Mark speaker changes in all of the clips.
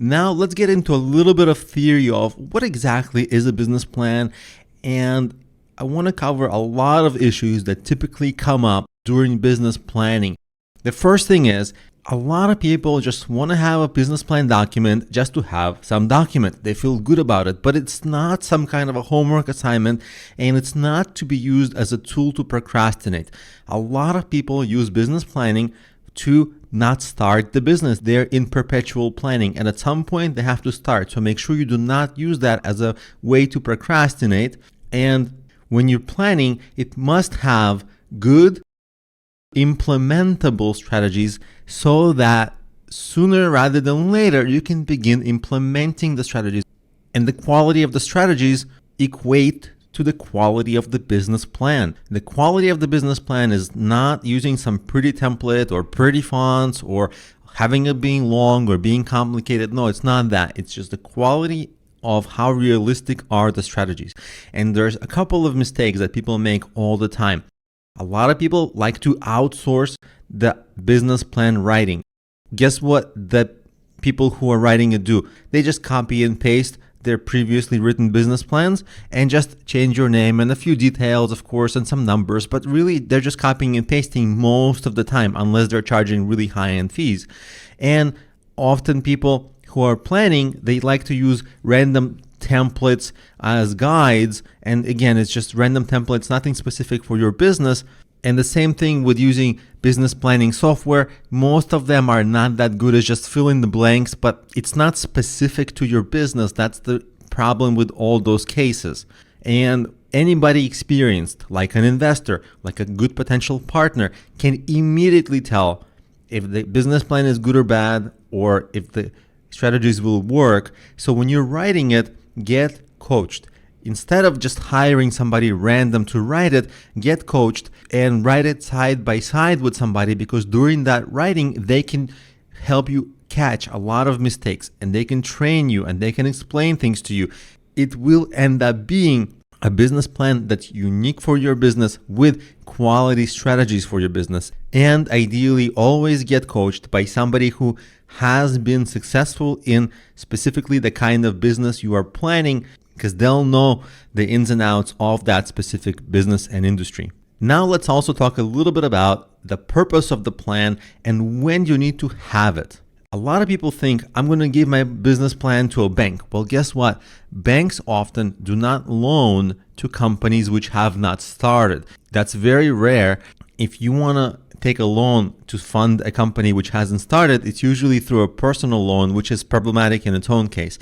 Speaker 1: Now let's get into a little bit of theory of what exactly is a business plan, and I want to cover a lot of issues that typically come up during business planning. The first thing is, a lot of people just want to have a business plan document just to have some document. They feel good about it, but it's not some kind of a homework assignment, and it's not to be used as a tool to procrastinate. A lot of people use business planning to not start the business. They're in perpetual planning, and at some point they have to start. So make sure you do not use that as a way to procrastinate. And when you're planning, it must have good implementable strategies so that sooner rather than later you can begin implementing the strategies, and the quality of the strategies equate to the quality of the business plan. The quality of the business plan is not using some pretty template or pretty fonts or having it being long or being complicated. No, it's not that. It's just the quality of how realistic are the strategies. And there's a couple of mistakes that people make all the time. A lot of people like to outsource the business plan writing. Guess what the people who are writing it do? They just copy and paste their previously written business plans and just change your name and a few details, of course, and some numbers, but really they're just copying and pasting most of the time, unless they're charging really high-end fees. And often people who are planning, they like to use random templates as guides, and again, it's just random templates, nothing specific for your business. And the same thing with using business planning software. Most of them are not that good as just fill in the blanks, but it's not specific to your business. That's the problem with all those cases. And anybody experienced, like an investor, like a good potential partner, can immediately tell if the business plan is good or bad, or if the strategies will work. So when you're writing it, get coached. Instead of just hiring somebody random to write it, get coached and write it side by side with somebody, because during that writing, they can help you catch a lot of mistakes, and they can train you, and they can explain things to you. It will end up being a business plan that's unique for your business with quality strategies for your business. And ideally, always get coached by somebody who has been successful in specifically the kind of business you are planning, because they'll know the ins and outs of that specific business and industry. Now let's also talk a little bit about the purpose of the plan and when you need to have it. A lot of people think, I'm going to give my business plan to a bank. Well, guess what? Banks often do not loan to companies which have not started. That's very rare. If you want to take a loan to fund a company which hasn't started, it's usually through a personal loan, which is problematic in its own case.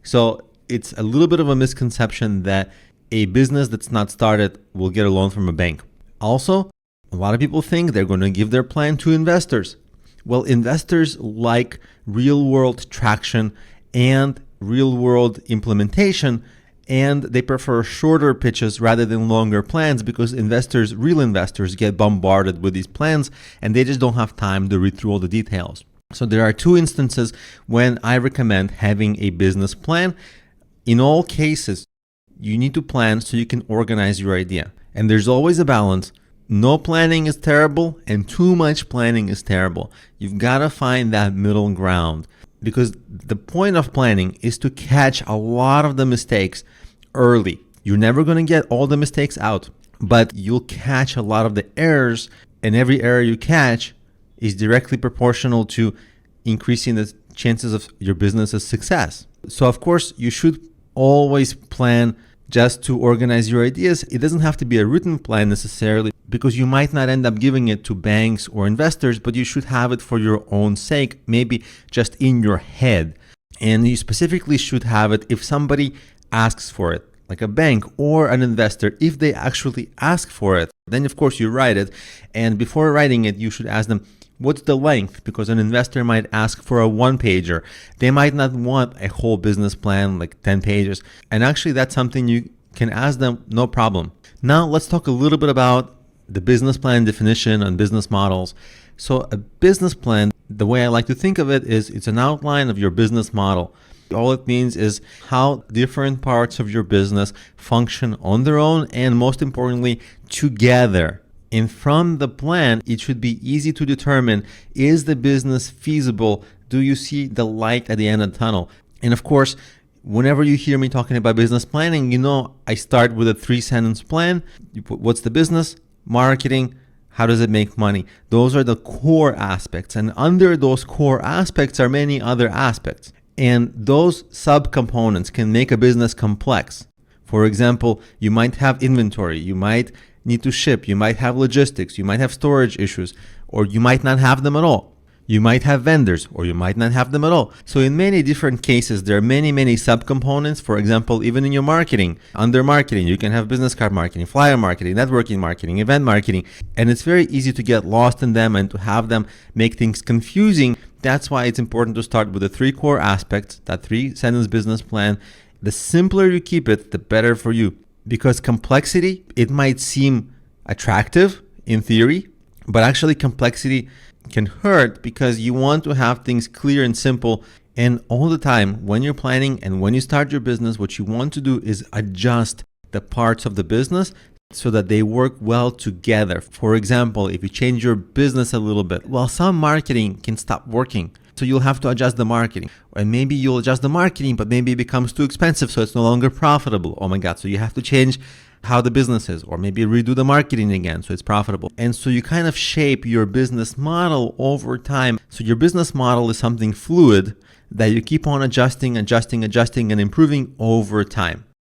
Speaker 1: So it's a little bit of a misconception that a business that's not started will get a loan from a bank. Also, a lot of people think they're going to give their plan to investors. Well, investors like real-world traction and real-world implementation, and they prefer shorter pitches rather than longer plans, because real investors get bombarded with these plans and they just don't have time to read through all the details. So there are two instances when I recommend having a business plan. In all cases, you need to plan so you can organize your idea. And there's always a balance. No planning is terrible, and too much planning is terrible. You've got to find that middle ground, because the point of planning is to catch a lot of the mistakes early. You're never going to get all the mistakes out, but you'll catch a lot of the errors, and every error you catch is directly proportional to increasing the chances of your business's success. So of course, you should always plan just to organize your ideas. It doesn't have to be a written plan necessarily, because you might not end up giving it to banks or investors, but you should have it for your own sake, maybe just in your head. And you specifically should have it if somebody asks for it, like a bank or an investor. If they actually ask for it, then of course you write it. And before writing it, you should ask them, what's the length? Because an investor might ask for a one-pager. They might not want a whole business plan, like 10 pages. And actually, that's something you can ask them, no problem. Now, let's talk a little bit about the business plan definition and business models. So a business plan, the way I like to think of it is it's an outline of your business model. All it means is how different parts of your business function on their own, and most importantly, together. And from the plan, it should be easy to determine, is the business feasible Do you see the light at the end of the tunnel? And of course, whenever you hear me talking about business planning, I start with a 3-sentence plan. What's the business? Marketing. How does it make money? Those are the core aspects. And under those core aspects are many other aspects. And those subcomponents can make a business complex. For example, you might have inventory, you might need to ship, you might have logistics, you might have storage issues, or you might not have them at all. You might have vendors, or you might not have them at all. So in many different cases, there are many subcomponents. For example, even in your marketing, under marketing, you can have business card marketing, flyer marketing, networking marketing, event marketing, and it's very easy to get lost in them and to have them make things confusing. That's why it's important to start with the 3 core aspects, that 3-sentence business plan. The simpler you keep it, the better for you. Because complexity, it might seem attractive in theory, but actually complexity can hurt because you want to have things clear and simple. And all the time, when you're planning and when you start your business, what you want to do is adjust the parts of the business so that they work well together. For example, if you change your business a little bit, well, some marketing can stop working. So you'll have to adjust the marketing. And maybe you'll adjust the marketing, but maybe it becomes too expensive, so it's no longer profitable. Oh my God. So you have to change how the business is, or maybe redo the marketing again so it's profitable. And so you kind of shape your business model over time. So your business model is something fluid that you keep on adjusting and improving over time.